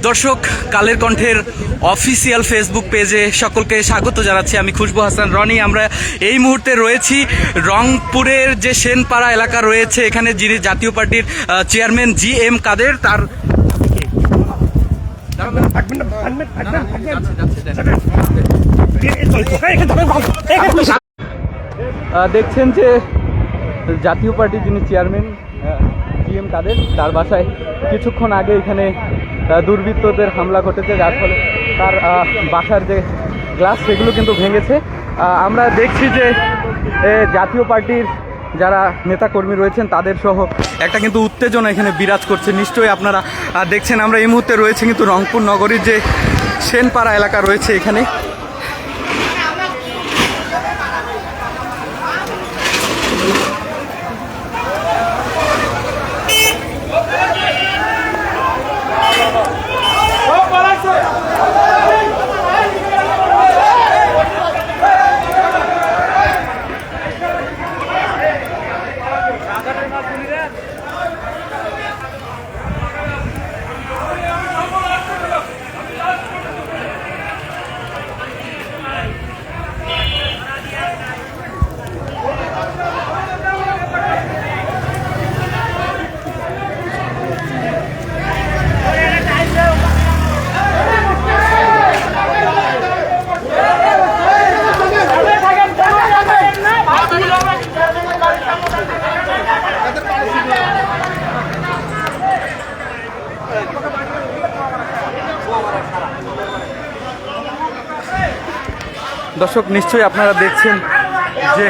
দর্শক, কালের কণ্ঠের official Facebook পেজে সকলকে স্বাগত জানাচ্ছি। আমি খুশবু হাসান রনি। আমরা এই মুহূর্তে রয়েছি রংপুরের যে সেনপাড়া এলাকা রয়েছে, এখানে যিনি জাতীয় পার্টির চেয়ারম্যান GM কাদের, তার দেখছেন যে জাতীয় পার্টির যিনি চেয়ারম্যান GM কাদের, তার বাসায় কিছুক্ষণ আগে এখানে দুর্বৃত্তদের হামলা ঘটেছে, যার ফলে তার বাসার যে গ্লাস সেগুলো কিন্তু ভেঙেছে। আমরা দেখছি যে জাতীয় পার্টির যারা নেতাকর্মী রয়েছেন তাদের সহ একটা কিন্তু উত্তেজনা এখানে বিরাজ করছে। নিশ্চয়ই আপনারা দেখছেন, আমরা এই মুহূর্তে রয়েছে কিন্তু রংপুর নগরীর যে সেনপাড়া এলাকা রয়েছে এখানে। দর্শক, নিশ্চয়ই আপনারা দেখছেন যে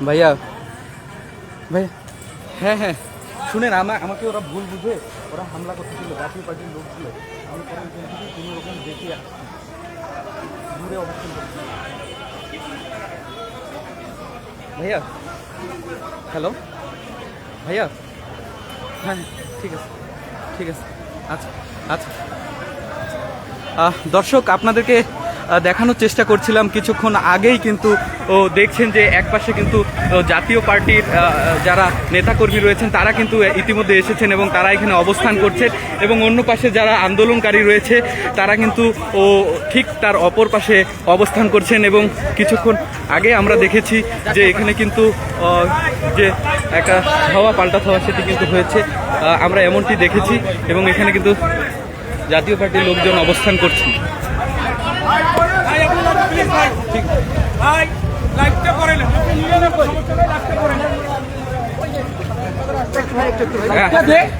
ভাইয়া হ্যাঁ হ্যাঁ শুনেন, আমাকে ওরা ভুল বুঝে ওরা হামলা করতেছিল, জাতীয় পার্টির লোক ছিল। আমি কোনো রকম দেখে আসছি, দূরে অবস্থান করছি। ভাইয়া, হ্যালো ভাইয়া, হ্যাঁ ঠিক আছে আচ্ছা আচ্ছা। দর্শক, আপনাদেরকে দেখানোর চেষ্টা করছিলাম কিছুক্ষণ আগেই, কিন্তু দেখছেন যে একপাশে কিন্তু জাতীয় পার্টির যারা নেতাকর্মী রয়েছেন তারা কিন্তু ইতিমধ্যে এসেছেন এবং তারা এখানে অবস্থান করছেন, এবং অন্য পাশে যারা আন্দোলনকারী রয়েছে তারা কিন্তু ঠিক তার অপর পাশে অবস্থান করছেন। এবং কিছুক্ষণ আগে আমরা দেখেছি যে এখানে কিন্তু যে একটা ধাওয়া পাল্টা ধাওয়া সেটি কিন্তু হয়েছে, আমরা এমনটি দেখেছি, এবং এখানে কিন্তু জাতীয় পার্টির লোকজন অবস্থান করছেন।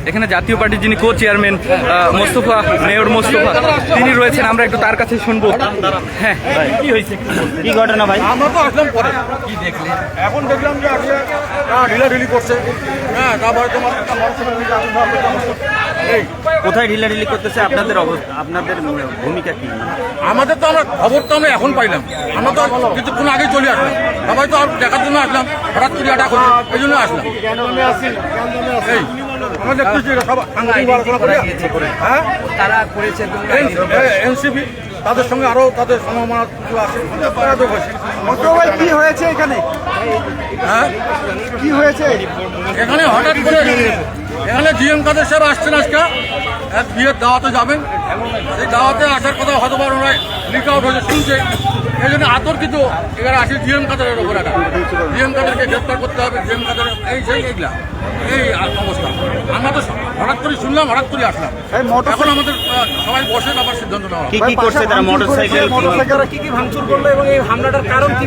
এখানে জাতীয় পার্টির যিনি co chairman Mostafa, mayor Mostafa, তিনি রয়েছেন, আমরা একটু তার কাছে শুনবো। হ্যাঁ, কি হয়েছে, কি ঘটনা ভাই? আমরা তো আসলাম পরে, কি দেখলেন? এখন দেখলাম যে ঢিলাঢিলি করছে। হ্যাঁ, তারপরে তোমার কোথায় ঢিলাঢিলি করতেছে? আপনাদের ভূমিকা কি? আমাদের তো খবর তো আমরা এখন পাইলাম, আমরা তো কিছুক্ষণ আগে চলে আসলাম, সবাই তো আর দেখার জন্য আসলাম, হঠাৎ করে এটা করছে, এই জন্য আসলাম। আমরা দেখতেছি এনসিপি তাদের সঙ্গে আরো তাদের সম্ভাবনা কিছু আছে। কি হয়েছে এখানে? হ্যাঁ, কি হয়েছে এখানে? হঠাৎ করে এখানে GM কাদের সাহেব আসছেন, আজকে এক বিয়ের দাওয়াতে যাবেন, সেই দাওয়াতে আসার কথা হয়তো বা ওরা লিক আউট হয়েছে শুনছে, এই জন্য আতর্কিত এখানে আসে GM কাদের ওপর। একটা GM কাদেরকে গ্রেপ্তার করতে হবে, GM কাদের এইগুলা এই অবস্থা। আমরা তো হঠাৎ করে শুনলাম, হঠাৎ করে আসলাম। এখন আমাদের সবাই বসে আবার সিদ্ধান্ত নেওয়া। কি করছে তারা? মোটরসাইকেল কি ভাঙচুর করলো এবং এই হামলাটার কারণ কি?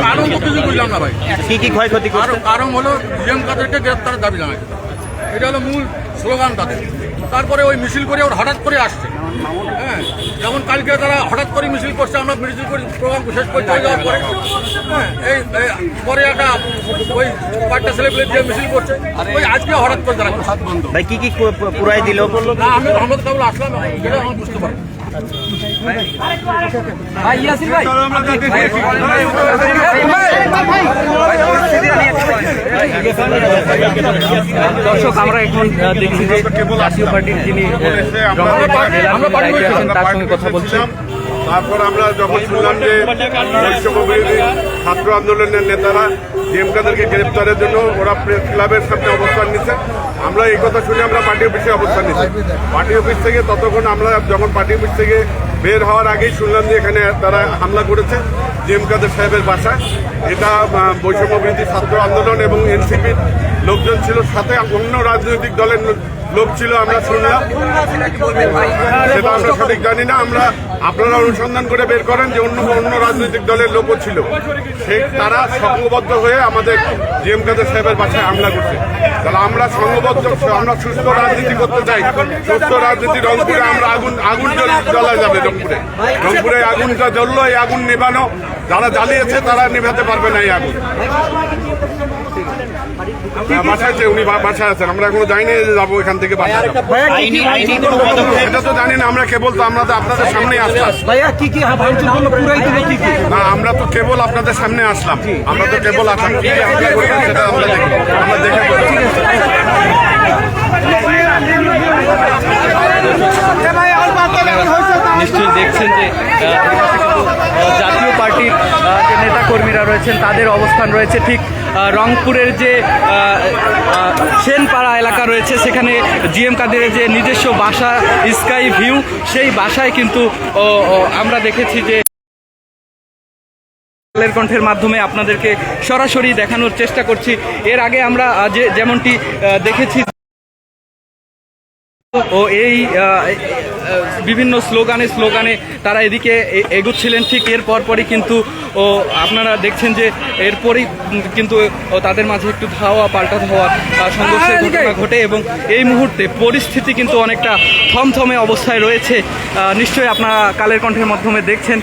কারণ তো কিছু বুঝলাম না ভাই। কি ক্ষয়ক্ষতি করছে? কারণ হলো GM কাদেরকে গ্রেপ্তারের দাবি জানাচ্ছে, এটা হলো মূল স্লোগান তাদের। তারপরে ওই মিছিল করে ওরা হঠাৎ করে আসছে। হ্যাঁ, যেমন কালকে তারা হঠাৎ করে মিছিল করছে, আমরা মিছিল করে প্রোগ্রাম শেষ করে চলে যাওয়ার পরে হ্যাঁ এই পরে একটা ওই পার্টটা সেলিব্রেট দিয়ে মিছিল করছে, ওই আজকে হঠাৎ করে তারা ভাই কি পুরাই দিল? না, আমরা কেবল আসলাম, এটা আমরা বুঝতে পারি। ভাই ইয়াসির ভাই দর্শক আমরা এখন দেখছি যে জাতীয় পার্টির যিনি তার সঙ্গে কথা বলছি। তারপর আমরা যখন শুনলাম যে বৈষম্যবিরোধী ছাত্র আন্দোলনের নেতারা ডিএমকাদেরকে গ্রেপ্তারের জন্য ওরা প্রেস ক্লাবের সামনে অবস্থান নিচ্ছে, আমরা এই কথা শুনে আমরা পার্টি অফিসে অবস্থান নিচ্ছি। পার্টি অফিস থেকে ততক্ষণ আমরা যখন পার্টি অফিস থেকে বের হওয়ার আগেই শুনলাম যে এখানে তারা হামলা করেছে ডিএমকাদের সাহেবের বাসায়। এটা বৈষম্যবিরোধী ছাত্র আন্দোলন এবং এনসিপির লোকজন ছিল, সাথে অন্য রাজনৈতিক দলের লোক ছিল আমরা শুনলাম। সেটা আমরা সঠিক জানি না, আমরা আপনারা অনুসন্ধান করে বের করেন যে অন্য রাজনৈতিক দলের লোকও ছিল। তারা সংঘবদ্ধ হয়ে আমাদের জিএম কাদের সাহেবের বাসায় হামলা করছে। তাহলে আমরা সংঘবদ্ধ, আমরা সুস্থ রাজনীতি করতে চাই। সুস্থ রাজনীতি রংপুরে আমরা আগুন জ্বলা যাবে। রংপুরে আগুনটা জ্বললো, এই আগুন নেভানো যারা জ্বালিয়েছে তারা নেভাতে পারবে না এই আগুন। বাসায় আছে, উনি বাসায় আছেন, আমরা এখনো যাইনি যে যাবো এখান থেকে বাসায়। এটা তো জানি না, আমরা কেবল তো আমরা তো আপনাদের সামনে আসলাম। ভাইয়া কি কি ভাঙচুর করলো পুরাই দিল কি কি? না, আমরা তো কেবল আপনাদের সামনে আসলাম, আমরা তো কেবল আসলাম। কি হামলা করবেন সেটা আমরা দেখি, আমরা দেখে নিশ্চয়ই দেখছেন যে জাতীয় পার্টির যে নেতাকর্মীরা রয়েছেন তাদের অবস্থান রয়েছে ঠিক রংপুরের যে সেনপাড়া এলাকা রয়েছে, সেখানে জিএম কাদেরের যে নিজস্ব বাসা স্কাই ভিউ, সেই বাসায় কিন্তু আমরা দেখেছি যে কালের কণ্ঠের মাধ্যমে আপনাদেরকে সরাসরি দেখানোর চেষ্টা করছি। এর আগে আমরা যেমনটি দেখেছি ও এই বিভিন্ন স্লোগানে তারা এদিকে এগোচ্ছিলেন, ঠিক এর পরপরই কিন্তু আপনারা দেখছেন যে এরপরই কিন্তু তাদের মাঝে একটু পাল্টা ধাওয়া সংঘর্ষের ঘটনা ঘটে এবং এই মুহূর্তে পরিস্থিতি কিন্তু অনেকটা থমথমে অবস্থায় রয়েছে। নিশ্চয়ই আপনারা কালের কণ্ঠের মাধ্যমে দেখছেন।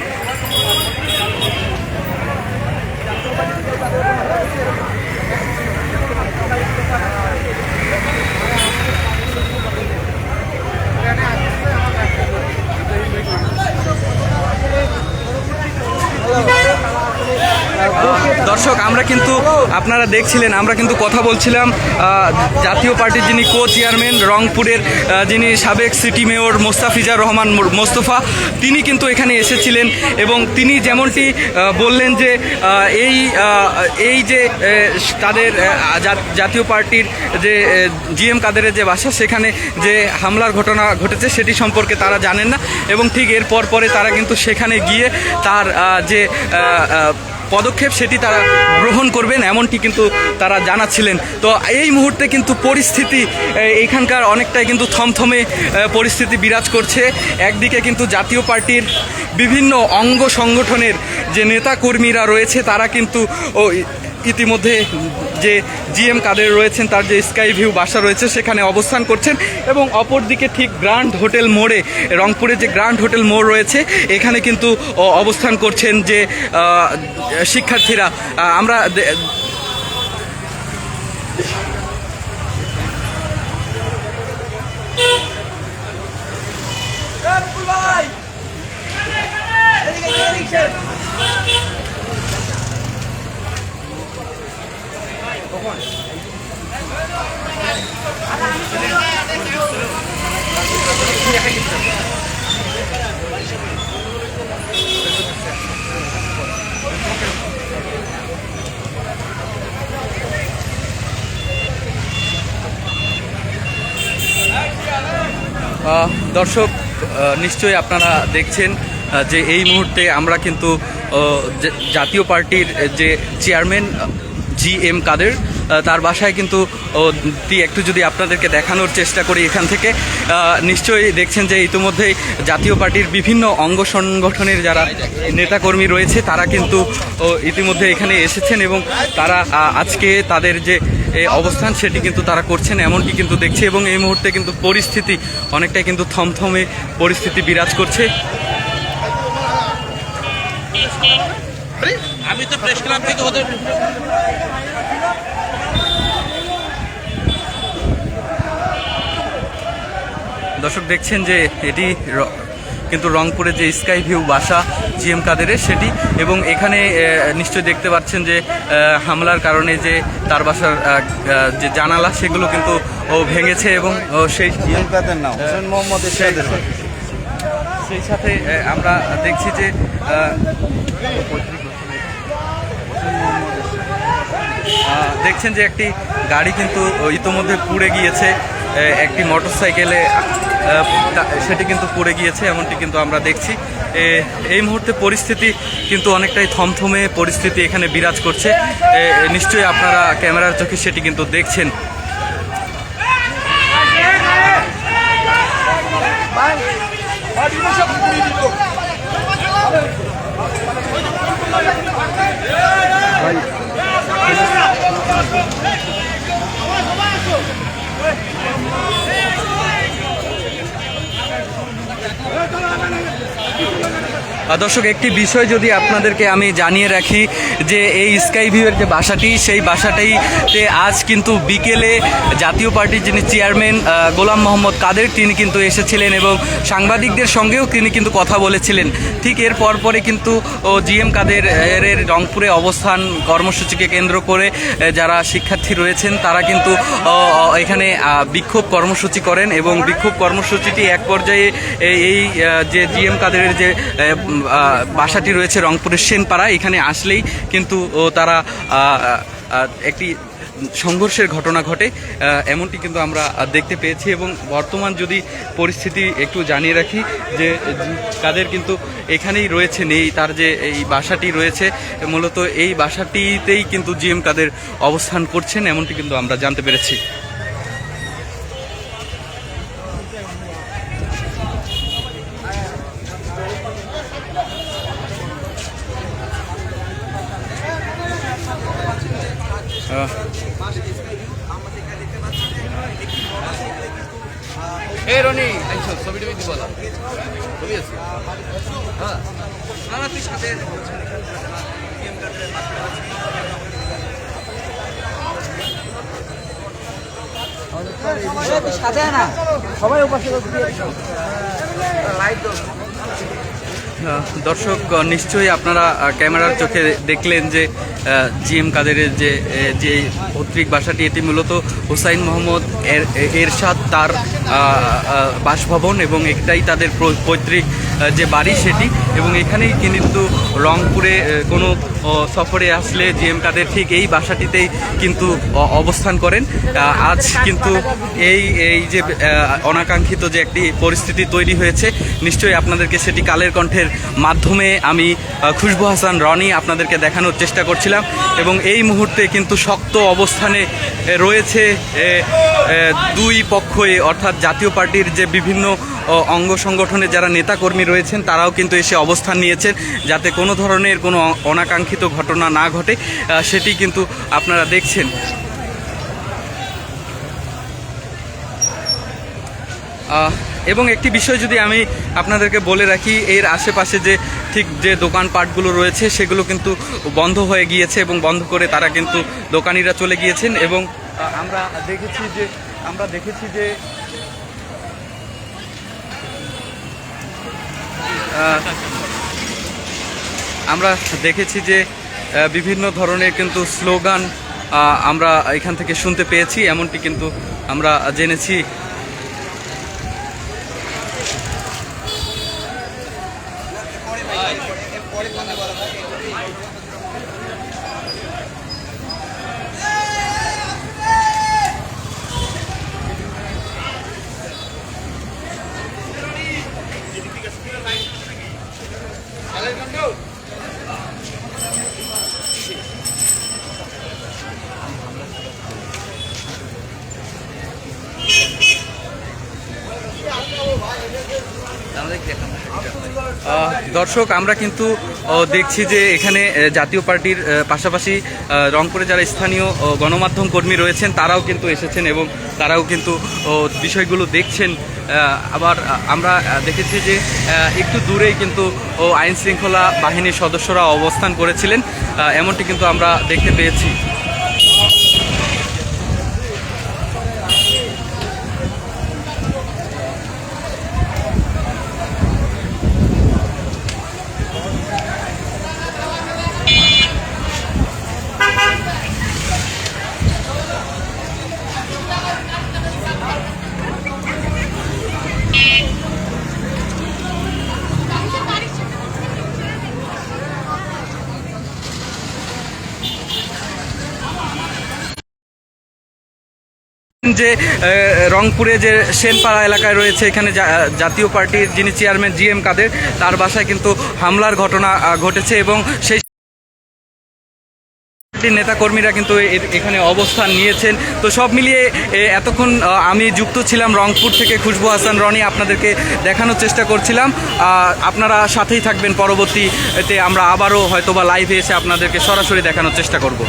দর্শক আমরা কিন্তু আপনারা দেখছিলেন, আমরা কিন্তু কথা বলছিলাম জাতীয় পার্টির যিনি কো চেয়ারম্যান রংপুরের, যিনি সাবেক সিটি মেয়র মোস্তাফিজার রহমান মোস্তফা, তিনি কিন্তু এখানে এসেছিলেন এবং তিনি যেমনটি বললেন যে এই যে তাদের জাতীয় পার্টির যে জিএম কাদেরের যে বাসা, সেখানে যে হামলার ঘটনা ঘটেছে সেটি সম্পর্কে তারা জানেন না এবং ঠিক এর পরে তারা কিন্তু সেখানে গিয়ে তার যে পদক্ষেপ সেটি তারা গ্রহণ করবেন এমনটি কিন্তু তারা জানাচ্ছিলেন। তো এই মুহূর্তে কিন্তু পরিস্থিতি এইখানকার অনেকটাই কিন্তু থমথমে পরিস্থিতি বিরাজ করছে। একদিকে কিন্তু জাতীয় পার্টির বিভিন্ন অঙ্গ সংগঠনের যে নেতাকর্মীরা রয়েছে তারা কিন্তু ইতিমধ্যে যে জিএম কাদের রয়েছেন তার যে স্কাই ভিউ বাসা রয়েছে সেখানে অবস্থান করছেন এবং অপরদিকে ঠিক গ্র্যান্ড হোটেল মোড়ে, রংপুরে যে গ্র্যান্ড হোটেল মোড় রয়েছে এখানে কিন্তু অবস্থান করছেন যে শিক্ষার্থীরা। আমরা দর্শক নিশ্চয়ই আপনারা দেখছেন যে এই মুহূর্তে আমরা কিন্তু জাতীয় পার্টির যে চেয়ারম্যান জিএম কাদের তার বাসায় কিন্তু একটু যদি আপনাদেরকে দেখানোর চেষ্টা করি এখান থেকে, নিশ্চয়ই দেখছেন যে ইতিমধ্যেই জাতীয় পার্টির বিভিন্ন অঙ্গ সংগঠনের যারা নেতাকর্মী রয়েছে তারা কিন্তু ইতিমধ্যে এখানে এসেছেন এবং তারা আজকে তাদের যে অবস্থান সেটি কিন্তু তারা করছেন এমনটি কিন্তু দেখছে এবং এই মুহূর্তে কিন্তু পরিস্থিতি অনেকটাই কিন্তু থমথমে পরিস্থিতি বিরাজ করছে। আমি তো প্রেস ক্লাব থেকে ওদের দর্শক দেখছেন যে এটি কিন্তু রংপুরে যে স্কাই ভিউ বাসা জিএম কাদেরের সেটি, এবং এখানে নিশ্চয়ই দেখতে পাচ্ছেন যে হামলার কারণে যে তার বাসার যে জানালা সেগুলো কিন্তু ভেঙেছে, এবং সেই জিএম কাদের নাম হোসেন মোহাম্মদ এরশাদের ভাই। সেই সাথে আমরা দেখছি যে দেখছেন যে একটি গাড়ি কিন্তু ইতোমধ্যে পুড়ে গিয়েছে, একটি মোটরসাইকেলে সেটি কিন্তু পুড়ে গিয়েছে, এমনটি কিন্তু আমরা দেখছি। এই মুহূর্তে পরিস্থিতি কিন্তু অনেকটাই থমথমে পরিস্থিতি এখানে বিরাজ করছে, নিশ্চয়ই আপনারা ক্যামেরার চোখে সেটি কিন্তু দেখছেন। দর্শক, একটি বিষয় যদি আপনাদেরকে আমি জানিয়ে রাখি যে এই স্কাই ভিউয়ের যে বাসাটি, সেই বাসাটিতে আজ কিন্তু বিকেলে জাতীয় পার্টির যিনি চেয়ারম্যান গোলাম মোহাম্মদ কাদের তিনি কিন্তু এসেছিলেন এবং সাংবাদিকদের সঙ্গেও তিনি কিন্তু কথা বলেছিলেন। ঠিক এর পরে কিন্তু জিএম কাদের এর রংপুরে অবস্থান কর্মসূচিকে কেন্দ্র করে যারা শিক্ষার্থী রয়েছেন তারা কিন্তু এখানে বিক্ষোভ কর্মসূচি করেন, এবং বিক্ষোভ কর্মসূচিটি এক পর্যায়ে এই যে জিএম কাদেরের যে বাসাটি রয়েছে রংপুরের সেনপাড়া, এখানে আসলেই কিন্তু তারা একটি সংঘর্ষের ঘটনা ঘটে, এমনটি কিন্তু আমরা দেখতে পেয়েছি। এবং বর্তমান যদি পরিস্থিতি একটু জানিয়ে রাখি যে কাদের কিন্তু এখানেই রয়েছেন, এই তার যে এই বাসাটি রয়েছে মূলত এই বাসাটিতেই কিন্তু জিএম কাদের অবস্থান করছেন, এমনটি কিন্তু আমরা জানতে পেরেছি। সাজায় না সবাই উপাসে দর্শক, নিশ্চয়ই আপনারা ক্যামেরার চোখে দেখলেন যে জিএম কাদেরের যে পৈতৃক বাসাটি, এটি মূলত হুসাইন মোহাম্মদ এরশাদ তার বাসভবন, এবং এটাই তাদের পৈতৃক যে বাড়ি সেটি, এবং এখানেই কিন্তু রংপুরে কোনো সফরে আসলে জিএম কাদের ঠিক এই বাসাটিতেই কিন্তু অবস্থান করেন। আজ কিন্তু এই যে অনাকাঙ্ক্ষিত যে একটি পরিস্থিতি তৈরি হয়েছে, নিশ্চয়ই আপনাদেরকে সেটি কালের কণ্ঠের মাধ্যমে আমি খুশবু হাসান রনি আপনাদেরকে দেখানোর চেষ্টা করছিলাম। এবং এই মুহূর্তে কিন্তু শক্ত অবস্থানে রয়েছে দুই পক্ষই, অর্থাৎ জাতীয় পার্টির যে বিভিন্ন অঙ্গ সংগঠনে যারা নেতাকর্মী রয়েছেন তারাও কিন্তু এসে অবস্থান নিয়েছেন যাতে কোনো ধরনের কোনো অনাকাঙ্ক্ষিত ঘটনা না ঘটে, সেটি কিন্তু আপনারা দেখছেন। এবং একটি বিষয় যদি আমি আপনাদেরকে বলে রাখি, এর আশেপাশে যে ঠিক যে দোকানপাটগুলো রয়েছে সেগুলো কিন্তু বন্ধ হয়ে গিয়েছে, এবং বন্ধ করে তারা কিন্তু দোকানিরা চলে গিয়েছেন। এবং আমরা দেখেছি যে বিভিন্ন ধরনের কিন্তু স্লোগান আমরা এখান থেকে শুনতে পেয়েছি, এমনটি কিন্তু আমরা জেনেছি। দর্শক, আমরা কিন্তু দেখছি যে এখানে জাতীয় পার্টির পাশাপাশি রংপুরে যারা স্থানীয় গণমাধ্যম কর্মী রয়েছেন তারাও কিন্তু এসেছেন এবং তারাও কিন্তু বিষয়গুলো দেখছেন। আবার আমরা দেখেছি যে একটু দূরেই কিন্তু আইন শৃঙ্খলা বাহিনীর সদস্যরা অবস্থান করেছিলেন, এমনটি কিন্তু আমরা দেখতে পেয়েছি। যে রংপুরে যে সেনপাড়া এলাকায় রয়েছে এখানে জাতীয় পার্টির যিনি চেয়ারম্যান জিএম কাদের তার বাসায় কিন্তু হামলার ঘটনা ঘটেছে এবং সেই নেতাকর্মীরা কিন্তু এখানে অবস্থান নিয়েছেন। তো সব মিলিয়ে এতক্ষণ আমি যুক্ত ছিলাম রংপুর থেকে খুশবু হাসান রনি, আপনাদেরকে দেখানোর চেষ্টা করছিলাম। আপনারা সাথেই থাকবেন, পরবর্তীতে আমরা আবারও হয়তোবা লাইভে এসে আপনাদেরকে সরাসরি দেখানোর চেষ্টা করব।